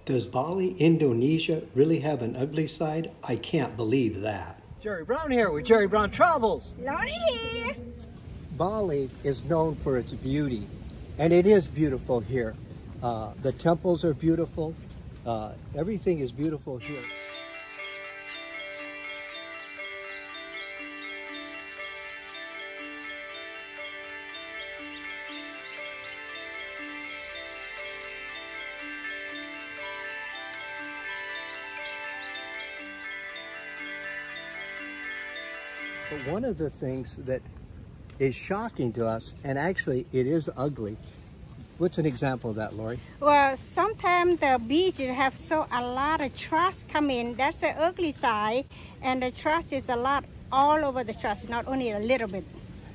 Does Bali, Indonesia really have an ugly side? I can't believe that. Jerry Brown here with Jerry Brown Travels. Lottie here. Bali is known for its beauty, and it is beautiful here. The temples are beautiful. Everything is beautiful here. But one of the things that is shocking to us, and actually it is ugly. What's an example of that, Lori? Well, sometimes the beach have a lot of trash come in. That's the ugly side, and the trash is a lot all over the trash, not only a little bit.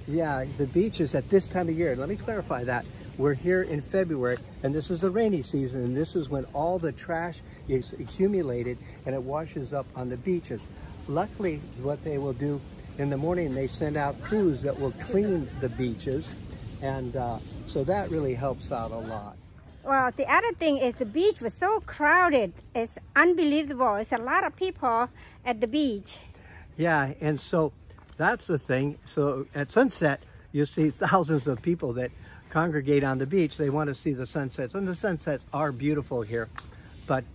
Yeah, the beaches at this time of year, let me clarify that. We're here in February, and this is the rainy season, and this is when all the trash is accumulated and it washes up on the beaches. Luckily, what they will do in the morning, they send out crews that will clean the beaches, and so that really helps out a lot. Well, the other thing is the beach was so crowded. It's unbelievable. It's a lot of people at the beach. Yeah, and so that's the thing. So at sunset, you see thousands of people that congregate on the beach. They want to see the sunsets, and the sunsets are beautiful here, but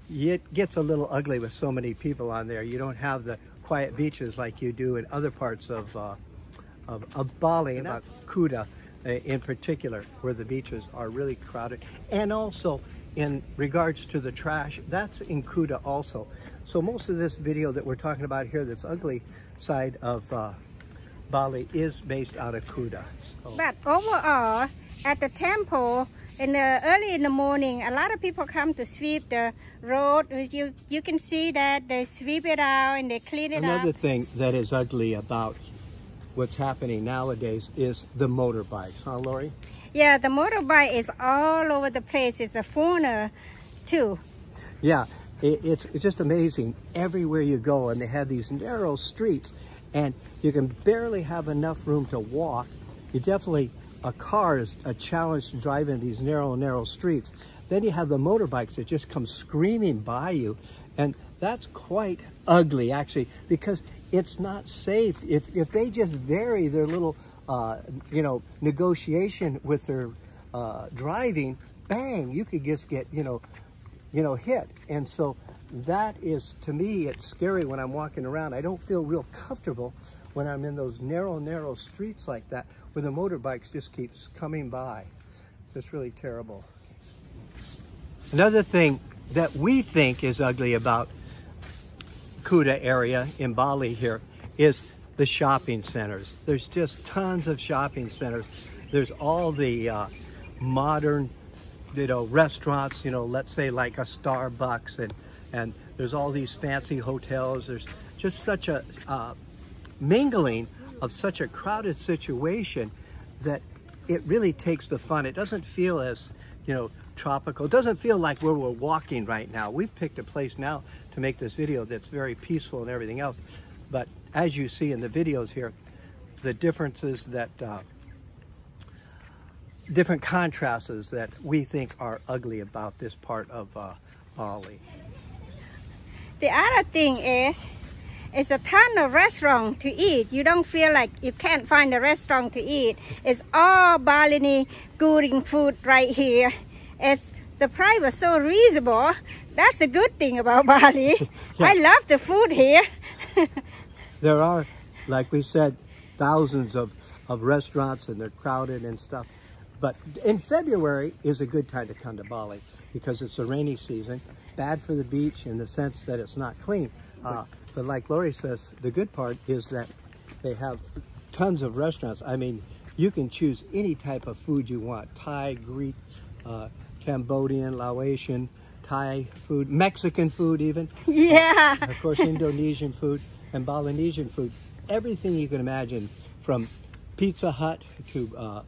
it gets a little ugly with so many people on there. You don't have the quiet beaches like you do in other parts of Bali, and Kuta in particular, where the beaches are really crowded. And also in regards to the trash, that's in Kuta also. So most of this video that we're talking about here, this ugly side of Bali, is based out of Kuta. So. But overall, at the temple, early in the morning, a lot of people come to sweep the road. You can see that they sweep it out and they clean it up. Another thing that is ugly about what's happening nowadays is the motorbikes, huh, Lori? Yeah, the motorbike is all over the place. It's a foreigner too. Yeah, it's just amazing. Everywhere you go, and they have these narrow streets, and you can barely have enough room to walk. You definitely, a car is a challenge to drive in these narrow streets. Then you have the motorbikes that just come screaming by you, and that's quite ugly actually, because it's not safe. If they just vary their little negotiation with their driving, bang, you could just get hit. And so that is, to me, it's scary when I'm walking around. I don't feel real comfortable when I'm in those narrow streets like that, where the motorbikes just keeps coming by. It's really terrible. Another thing that we think is ugly about Kuta area in Bali here is the shopping centers. There's just tons of shopping centers. There's all the modern, restaurants, let's say like a Starbucks, and there's all these fancy hotels. There's just such a mingling of such a crowded situation that it really takes the fun. It doesn't feel as, tropical. It doesn't feel like where we're walking right now. We've picked a place now to make this video that's very peaceful and everything else. But as you see in the videos here, the differences that, different contrasts that we think are ugly about this part of Bali. The other thing is, it's a ton of restaurants to eat. You don't feel like you can't find a restaurant to eat. It's all Balinese good food right here. The price was so reasonable. That's a good thing about Bali. Yeah. I love the food here. There are, like we said, thousands of restaurants, and they're crowded and stuff. But in February is a good time to come to Bali because it's a rainy season. Bad for the beach in the sense that it's not clean. But like Lori says, the good part is that they have tons of restaurants. I mean, you can choose any type of food you want. Thai, Greek, Cambodian, Laotian, Thai food, Mexican food even. Yeah. Of course, Indonesian food and Balinesian food. Everything you can imagine, from Pizza Hut to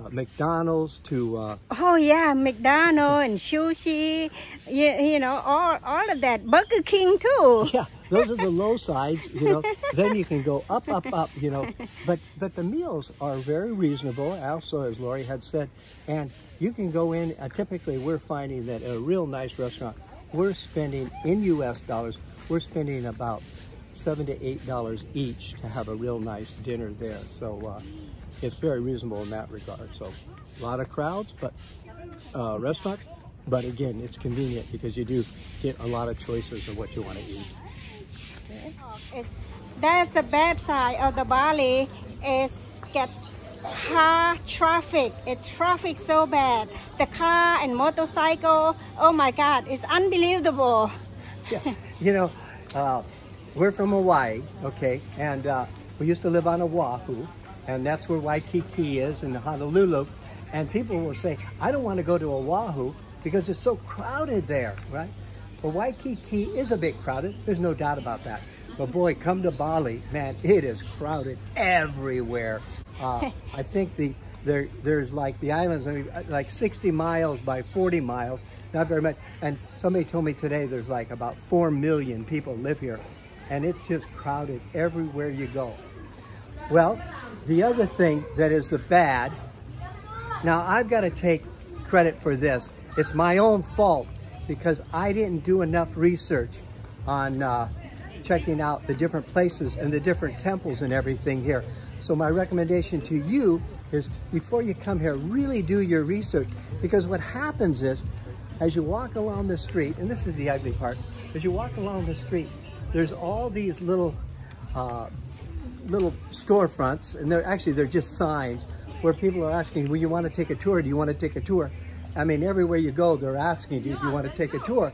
McDonald's to... oh yeah, McDonald's and sushi, all of that. Burger King too. Yeah, those are the low sides, you know. Then you can go up, up, up, you know. But the meals are very reasonable, also, as Lori had said. And you can go in, typically we're finding that a real nice restaurant, we're spending, in US dollars, we're spending about $7 to $8 each to have a real nice dinner there. So it's very reasonable in that regard. So a lot of crowds, but restaurants. But again, it's convenient because you do get a lot of choices of what you want to eat. That's the bad side of the Bali is get car traffic. It's traffic so bad. The car and motorcycle, oh my God, it's unbelievable. Yeah, you know, we're from Hawaii, okay, and we used to live on Oahu, and that's where Waikiki is in Honolulu. And people will say, I don't want to go to Oahu because it's so crowded there, right? Well, Waikiki is a bit crowded. There's no doubt about that. But boy, come to Bali, man, it is crowded everywhere. I think there's like the islands, I mean, like 60 miles by 40 miles, not very much. And somebody told me today there's like about 4 million people live here. And it's just crowded everywhere you go. Well, the other thing that is the bad, now I've got to take credit for this. It's my own fault because I didn't do enough research on checking out the different places and the different temples and everything here. So my recommendation to you is before you come here, really do your research, because what happens is as you walk along the street, and this is the ugly part, as you walk along the street, there's all these little storefronts, and they're just signs where people are asking, well, you want to take a tour? Do you want to take a tour? I mean, everywhere you go, they're asking you, do you want to take a tour?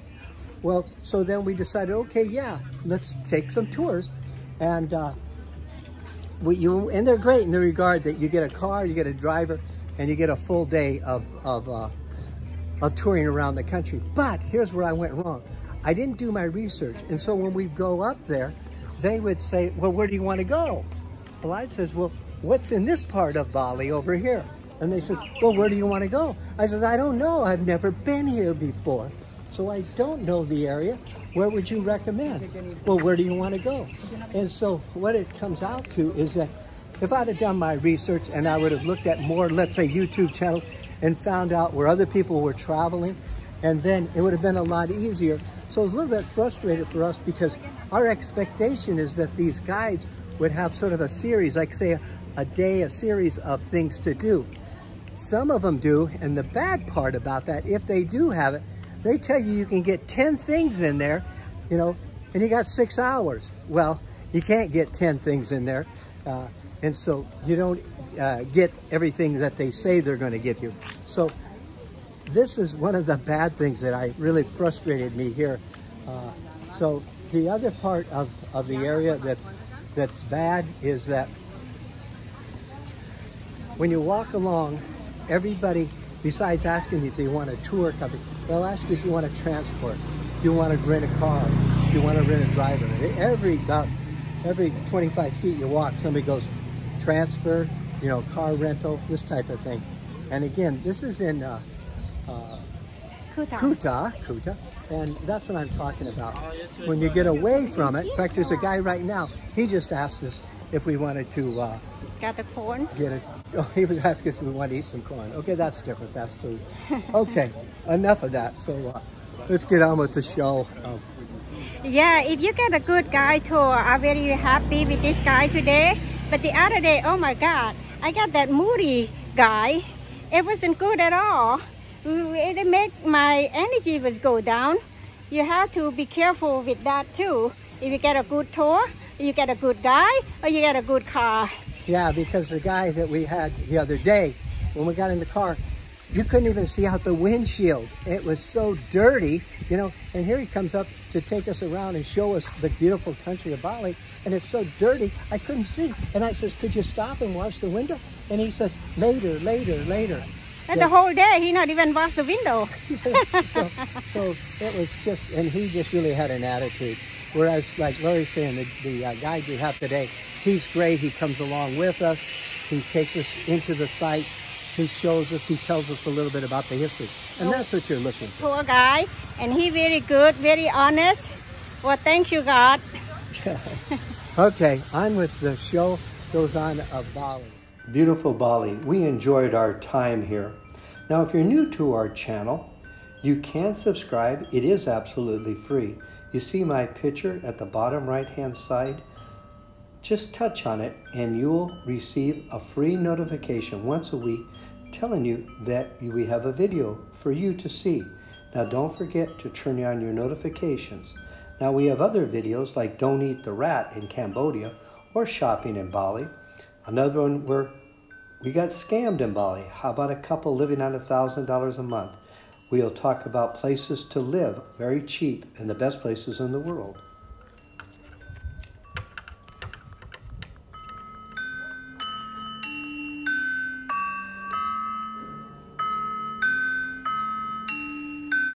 Well, so then we decided, okay, yeah, let's take some tours. And and they're great in the regard that you get a car, you get a driver, and you get a full day of touring around the country. But here's where I went wrong. I didn't do my research. And so when we go up there, they would say, well, where do you want to go? Well, I says, well, what's in this part of Bali over here? And they said, well, where do you want to go? I said, I don't know. I've never been here before. So I don't know the area. Where would you recommend? Well, where do you want to go? And so what it comes out to is that if I'd have done my research and I would have looked at more, let's say, YouTube channels and found out where other people were traveling, and then it would have been a lot easier. So it's a little bit frustrated for us because our expectation is that these guides would have sort of a series, like say a day, a series of things to do. Some of them do, and the bad part about that, if they do have it, they tell you you can get 10 things in there, you know, and you got 6 hours. Well, you can't get 10 things in there, and so you don't get everything that they say they're going to give you. So this is one of the bad things that really frustrated me here. So the other part of the area that's bad is that when you walk along, everybody, besides asking you if you want a tour company, they'll ask you if you want a transport, if you want to rent a car, if you want to rent a driver. Every 25 feet you walk, somebody goes, transfer, you know, car rental, this type of thing. And again, this is in Kuta, and that's what I'm talking about. When you get away from it, in fact, there's a guy right now, he just asked us if we wanted to got the corn. Get it. Oh, he was asking us if we want to eat some corn. Okay, that's different. That's food. Okay, enough of that. So let's get on with the show. Yeah, if you get a good guide tour, I'm very happy with this guy today. But the other day, oh my God, I got that moody guy. It wasn't good at all. It made my energy was go down. You have to be careful with that too. If you get a good tour, you get a good guy, or you get a good car. Yeah, because the guy that we had the other day, when we got in the car, you couldn't even see out the windshield. It was so dirty, you know, and here he comes up to take us around and show us the beautiful country of Bali, and it's so dirty, I couldn't see. And I says, could you stop and wash the window? And he said, later, later, later. And the whole day, he not even washed the window. so it was just, and he just really had an attitude. Whereas, like Lori's saying, the guide we have today, he's great. He comes along with us. He takes us into the sites. He shows us, he tells us a little bit about the history. And that's what you're looking for. Poor guy, and he very good, very honest. Well, thank you, God. Okay, on with the show goes on of Bali. Beautiful Bali. We enjoyed our time here. Now, if you're new to our channel, you can subscribe. It is absolutely free. You see my picture at the bottom right-hand side? Just touch on it and you'll receive a free notification once a week telling you that we have a video for you to see. Now, don't forget to turn on your notifications. Now, we have other videos like Don't Eat the Rat in Cambodia or Shopping in Bali. Another one where we got scammed in Bali. How about a couple living on $1,000 a month? We'll talk about places to live very cheap and the best places in the world.